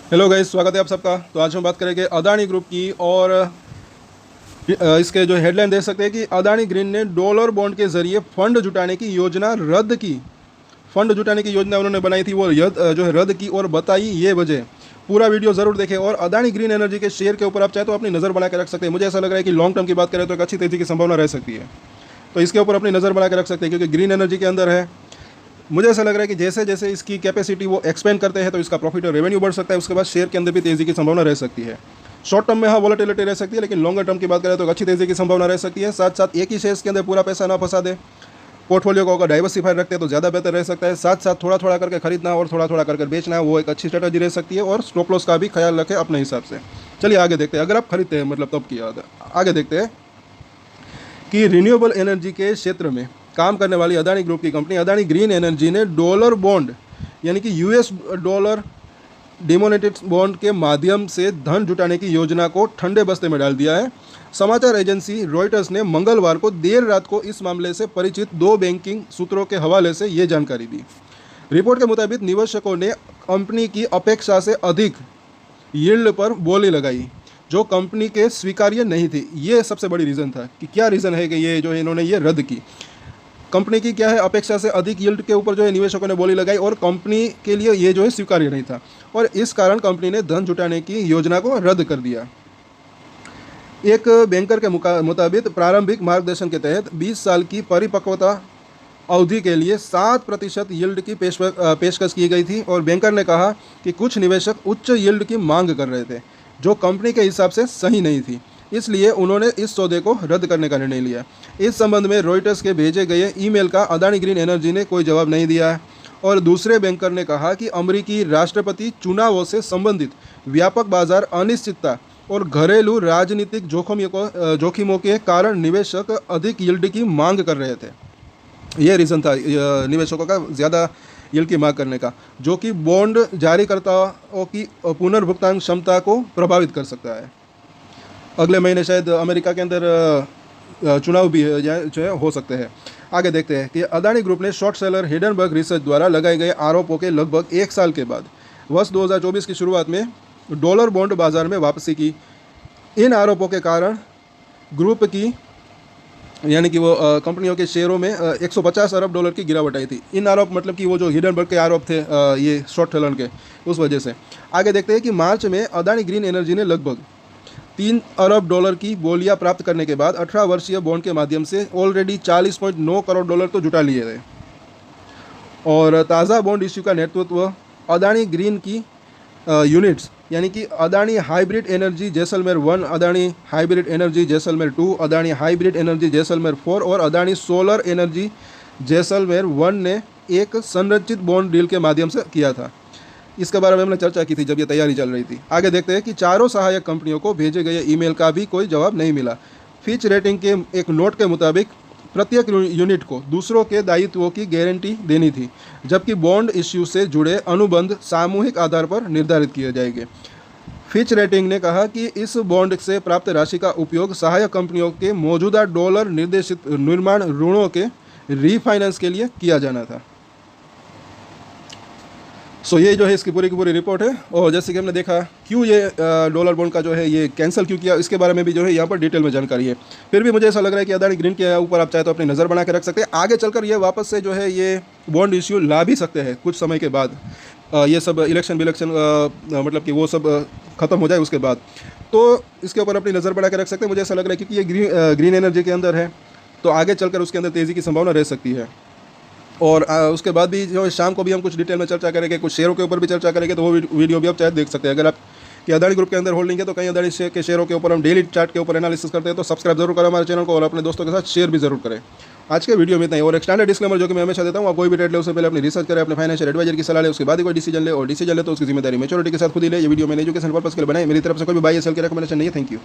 Hello guys, स्वागत है आप सबका। तो आज हम बात करेंगे अदानी ग्रुप की। और इसके जो हेडलाइन देख सकते हैं कि अदानी ग्रीन ने डॉलर बॉन्ड के जरिए फंड जुटाने की योजना रद्द की। फंड जुटाने की योजना उन्होंने बनाई थी, वो जो है रद्द की और बताई ये वजह। पूरा वीडियो जरूर देखें। और अदानी ग्रीन एनर्जी के शेयर के ऊपर आप चाहे तो अपनी नज़र बना के रख सकते हैं। मुझे ऐसा लग रहा है कि लॉन्ग टर्म की बात करें तो एक अच्छी तेजी की संभावना रह सकती है। तो इसके ऊपर अपनी नज़र बना के रख सकते हैं, क्योंकि ग्रीन एनर्जी के अंदर है। मुझे ऐसा लग रहा है कि जैसे जैसे इसकी कैपेसिटी वो एक्सपेंड करते हैं तो इसका प्रॉफिट और रेवेन्यू बढ़ सकता है। उसके बाद शेयर के अंदर भी तेज़ी की संभावना रह सकती है। शॉर्ट टर्म में हाँ वॉलेटिलिटी रह सकती है, लेकिन लॉन्गर टर्म की बात करें तो अच्छी तेज़ी की संभावना रह सकती है। साथ साथ एक ही शेयर्स के अंदर पूरा पैसा ना फंसा दे, पोर्टफोलियो को अगर डाइवर्सिफाई रखते हैं तो ज़्यादा बेहतर रह सकता है। साथ साथ थोड़ा थोड़ा करके खरीदना और थोड़ा थोड़ा करके बेचना, वो एक अच्छी स्ट्रेटजी रह सकती है। और स्टॉप लॉस का भी ख्याल रखें अपने हिसाब से। चलिए आगे देखते हैं। अगर आप खरीदते हैं मतलब तब की आगे देखते हैं कि रिन्यूएबल एनर्जी के क्षेत्र में काम करने वाली अदानी ग्रुप की कंपनी अदानी ग्रीन एनर्जी ने डॉलर बॉन्ड यानी कि यूएस डॉलर डिमोनेटेड बॉन्ड के माध्यम से धन जुटाने की योजना को ठंडे बस्ते में डाल दिया है। समाचार एजेंसी रॉयटर्स ने मंगलवार को देर रात को इस मामले से परिचित दो बैंकिंग सूत्रों के हवाले से ये जानकारी दी। रिपोर्ट के मुताबिक निवेशकों ने कंपनी की अपेक्षा से अधिक यील्ड पर बोली लगाई, जो कंपनी के स्वीकार्य नहीं थी। ये सबसे बड़ी रीज़न था कि क्या रीज़न है कि ये जो है इन्होंने ये रद्द की। कंपनी की क्या है, अपेक्षा से अधिक यील्ड के ऊपर जो है निवेशकों ने बोली लगाई और कंपनी के लिए ये जो है स्वीकार्य नहीं था, और इस कारण कंपनी ने धन जुटाने की योजना को रद्द कर दिया। एक बैंकर के मुताबिक प्रारंभिक मार्गदर्शन के तहत 20 साल की परिपक्वता अवधि के लिए 7% यील्ड की पेशकश की गई थी। और बैंकर ने कहा कि कुछ निवेशक उच्च यील्ड की मांग कर रहे थे, जो कंपनी के हिसाब से सही नहीं थी। इसलिए उन्होंने इस सौदे को रद्द करने का निर्णय लिया। इस संबंध में रॉयटर्स के भेजे गए ईमेल का अदानी ग्रीन एनर्जी ने कोई जवाब नहीं दिया है। और दूसरे बैंकर ने कहा कि अमेरिकी राष्ट्रपति चुनावों से संबंधित व्यापक बाजार अनिश्चितता और घरेलू राजनीतिक जोखिमों के कारण निवेशक अधिक यील्ड की मांग कर रहे थे। यह रीज़न था निवेशकों का ज़्यादा यील्ड की मांग करने का, जो कि बॉन्ड जारीकर्ताओं की पुनर्भुगतान क्षमता को प्रभावित कर सकता है। अगले महीने शायद अमेरिका के अंदर चुनाव भी जो है हो सकते हैं। आगे देखते हैं कि अदानी ग्रुप ने शॉर्ट सेलर हिडनबर्ग रिसर्च द्वारा लगाए गए आरोपों के लगभग एक साल के बाद वर्ष 2024 की शुरुआत में डॉलर बॉन्ड बाजार में वापसी की। इन आरोपों के कारण ग्रुप की यानी कि वो कंपनियों के शेयरों में 150 अरब डॉलर की गिरावट आई थी। इन आरोप मतलब कि वो जो हिडनबर्ग के आरोप थे ये शॉर्ट सेलर के, उस वजह से। आगे देखते हैं कि मार्च में अदानी ग्रीन एनर्जी ने लगभग 3 अरब डॉलर की बोलियां प्राप्त करने के बाद 18 वर्षीय बॉन्ड के माध्यम से ऑलरेडी 40.9 करोड़ डॉलर तो जुटा लिए थे। और ताज़ा बॉन्ड इश्यू का नेतृत्व अदानी ग्रीन की यूनिट्स यानी कि Adani hybrid energy Jaisalmer 1, Adani hybrid energy Jaisalmer 2, Adani hybrid energy Jaisalmer 4 और अदानी सोलर एनर्जी जैसलमेर 1 ने एक संरचित बॉन्ड डील के माध्यम से किया था। इसके बारे में हमने चर्चा की थी जब ये तैयारी चल रही थी। आगे देखते हैं कि चारों सहायक कंपनियों को भेजे गए ईमेल का भी कोई जवाब नहीं मिला। फिच रेटिंग के एक नोट के मुताबिक प्रत्येक यूनिट को दूसरों के दायित्वों की गारंटी देनी थी, जबकि बॉन्ड इश्यू से जुड़े अनुबंध सामूहिक आधार पर निर्धारित किए जाएंगे। फिच रेटिंग ने कहा कि इस बॉन्ड से प्राप्त राशि का उपयोग सहायक कंपनियों के मौजूदा डॉलर निर्देशित निर्माण ऋणों के रीफाइनेंस के लिए किया जाना था। सो ये जो है इसकी पूरी की पूरी रिपोर्ट है। और जैसे कि हमने देखा क्यों ये डॉलर बॉन्ड का जो है ये कैंसिल क्यों किया, इसके बारे में भी जो है यहाँ पर डिटेल में जानकारी है। फिर भी मुझे ऐसा लग रहा है कि अदानी ग्रीन के ऊपर आप चाहे तो अपनी नज़र बना के रख सकते हैं। आगे चलकर ये वापस से जो है ये बॉन्ड इश्यू ला भी सकते हैं कुछ समय के बाद। ये सब इलेक्शन मतलब कि वो सब ख़त्म हो जाए उसके बाद, तो इसके ऊपर अपनी नज़र बना के रख सकते हैं। मुझे ऐसा लग रहा है क्योंकि ये ग्रीन एनर्जी के अंदर है, तो आगे चलकर उसके अंदर तेज़ी की संभावना रह सकती है। और उसके बाद भी जो शाम को भी हम कुछ डिटेल में चर्चा करेंगे, कुछ शेयरों के ऊपर भी चर्चा करेंगे, तो वो वीडियो भी आप चाहे देख सकते हैं। अगर आप कि अदानी ग्रुप के अंदर होल्डिंग है तो कहीं अदानी के शेयरों के ऊपर हम डेली चार्ट के ऊपर एनालिसिस करते हैं, तो सब्सक्राइब जरूर करें हमारे चैनल को और अपने दोस्तों के साथ शेयर भी जरूर करें। आज के वीडियो में इतना ही। और एक स्टैंडर्ड डिस्क्लेमर जो कि मैं हमेशा देता हूँ, आप कोई भी ट्रेड ले उससे पहले अपनी रिसर्च करें, अपने फाइनेंशियल एडवाइजर की सलाह ले, उसके बाद ही कोई डिसीजन ले, और डिसीजन ले तो उसकी जिम्मेदारी मैच्योरिटी के साथ खुद ही ले। ये वीडियो मैंने एजुकेशन पर्पस के लिए बनाई, मेरी तरफ से कोई भी बाय या सेल की रिकमेंडेशन नहीं है। Thank you.